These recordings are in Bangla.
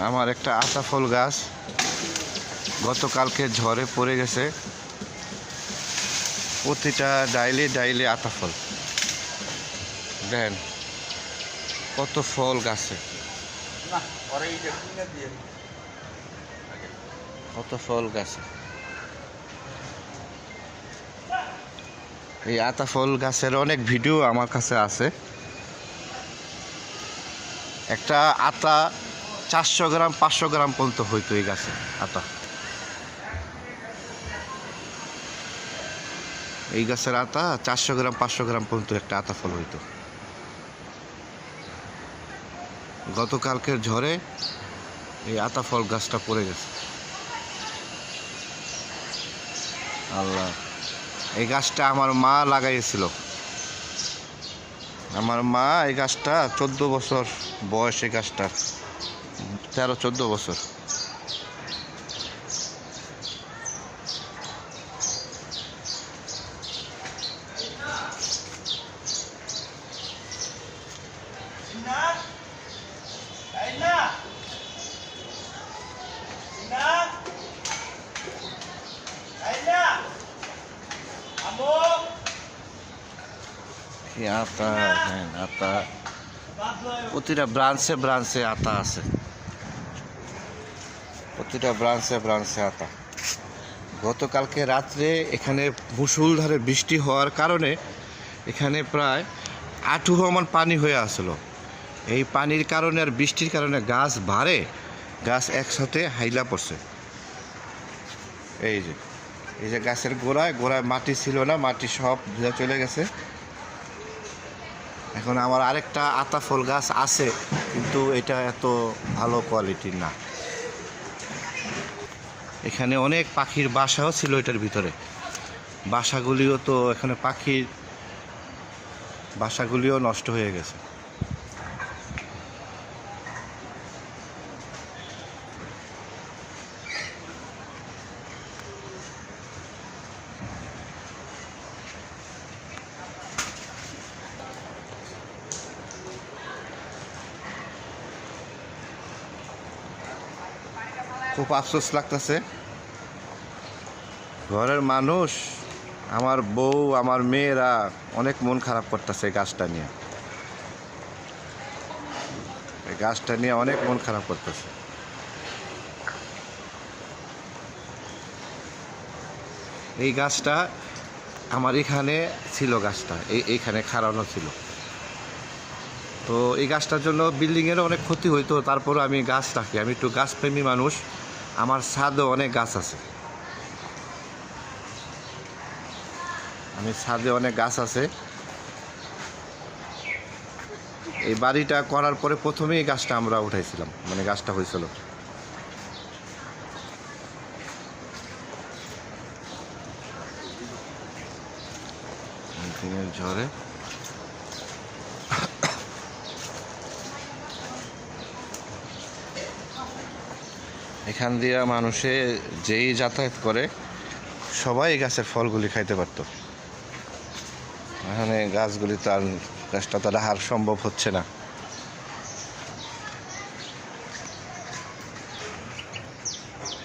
আমার একটা আতা ফল গাছ গতকালকে ঝড়ে পড়ে গেছে। প্রতিটা ডাইলে আতা ফল। দেখেন কত ফল গাছে, কত ফল গাছে। এই আতা ফল গাছের অনেক ভিডিও আমার কাছে আছে। একটা আতা 400 গ্রাম 500 গ্রাম পর্যন্ত হইতো এই গাছে আতা। এই গাছের আতা 400 গ্রাম 500 গ্রাম পর্যন্ত একটা আতা ফল হইতো। গতকালকের ঝড়ে এই আতা ফল গাছটা পড়ে গেছে। আল্লাহ, এই গাছটা আমার মা লাগাইছিল। আমার মা এই গাছটা 14 বছর বয়স, এই গাছটা 13-14 বছর। আতা, হ্যাঁ আতা, প্রতিটা ব্রাঞ্চে আতা আছে। প্রতিটা ব্রাঞ্চে আতা। গতকালকে রাত্রে এখানে মুষলধারে বৃষ্টি হওয়ার কারণে এখানে প্রায় আঁঠু সমান পানি হয়ে আসলো। এই পানির কারণে আর বৃষ্টির কারণে গাছ গাছ একসাথে হাইলা পড়ছে। এই যে গাছের গোড়ায় মাটি ছিল না, মাটি সব ধুয়ে চলে গেছে। এখন আমার আরেকটা আতা ফল গাছ আছে, কিন্তু এটা এত ভালো কোয়ালিটির না। এখানে অনেক পাখির বাসাও ছিল এটার ভিতরে। বাসাগুলিও তো এখানে পাখির বাসাগুলিও নষ্ট হয়ে গেছে। খুব আফসোস লাগতেছে। ঘরের মানুষ, আমার বউ, আমার মেয়েরা অনেক মন খারাপ করতেছে এই গাছটা নিয়ে। এই গাছটা নিয়ে অনেক মন খারাপ করতেছে। এই গাছটা আমার এখানে ছিল, গাছটা এইখানে খাড়ানো ছিল। তো এই গাছটার জন্য বিল্ডিংয়েরও অনেক ক্ষতি হইতো। তারপরে আমি গাছ রাখি, আমি একটু গাছপ্রেমী মানুষ। আমার ছাদেও অনেক গাছ আছে, ছাদে অনেক গাছ আছে। এই বাড়িটা করার পরে প্রথমেই গাছটা আমরা উঠাইছিলাম, মানে গাছটা হয়েছিল। ঝড়ে এখান দিয়ে মানুষে যেই যাতায়াত করে সবাই এই গাছের ফলগুলি খাইতে পারত। এখানে গাছগুলি তো আর, গাছটা তো রাখার সম্ভব হচ্ছে না।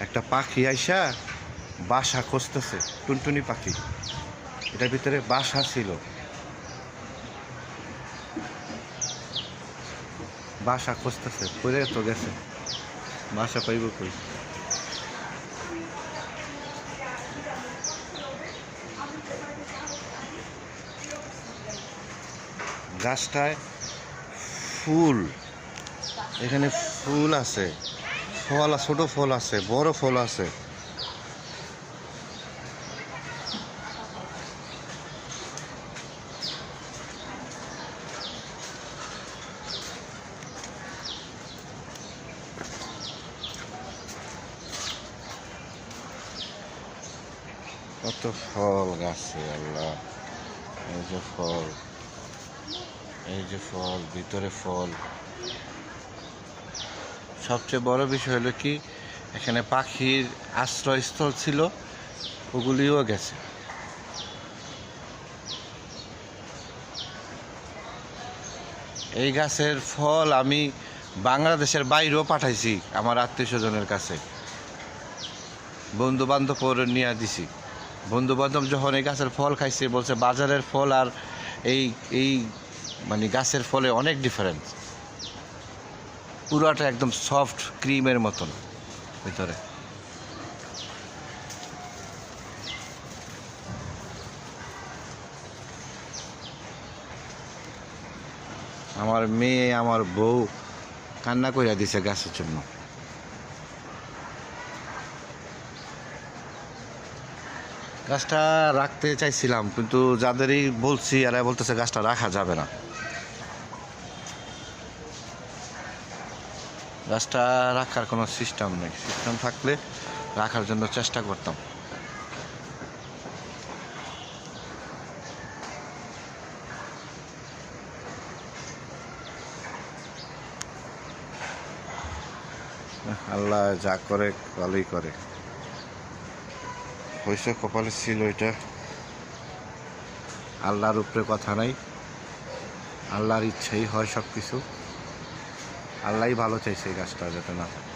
একটা পাখি আইসা বাসা খুঁজতেছে, টুনটুনি পাখি, এটার ভিতরে বাসা ছিল। বাসা খুঁজতেছে, পড়ে তো গেছে, বাসা পাইব কই? গাছটায় ফুল, এখানে ফুল আছে, ফল, ছোট ফল আছে, বড় ফল আছে। কত ফল গাছে, আল্লাহ। এই যে ফল, ভিতরে ফল। সবচেয়ে বড় বিষয় হলো কি, এখানে পাখির আশ্রয়স্থল ছিল, ওগুলিও গেছে। এই গাছের ফল আমি বাংলাদেশের বাইরেও পাঠাইছি আমার আত্মীয় স্বজনের কাছে, বন্ধু বান্ধব নিয়ে দিছি। বন্ধু বান্ধব যখন এই গাছের ফল খাইছে বলছে বাজারের ফল আর এই এই মানে গাছের ফলে অনেক ডিফারেন্স। পুরাটা একদম সফট ক্রিমের মতন ভিতরে। আমার মেয়ে আমার বউ কান্না কইরা দিছে গাছের জন্য। গাছটা রাখতে চাইছিলাম, কিন্তু যাদেরই বলছি এরা বলতেছে গাছটা রাখা যাবে না। গাছটা রাখার কোনো সিস্টেম নেই, সিস্টেম থাকলে রাখার জন্য চেষ্টা করতাম। আল্লাহ যা করে ভালোই করে। হয়েছে কপালে ছিল এটা, আল্লাহর উপরে কথা নাই, আল্লাহর ইচ্ছাই হয় সব কিছু। আল্লাহই ভালো চাইছে এই গাছটা যাতে না থাকে।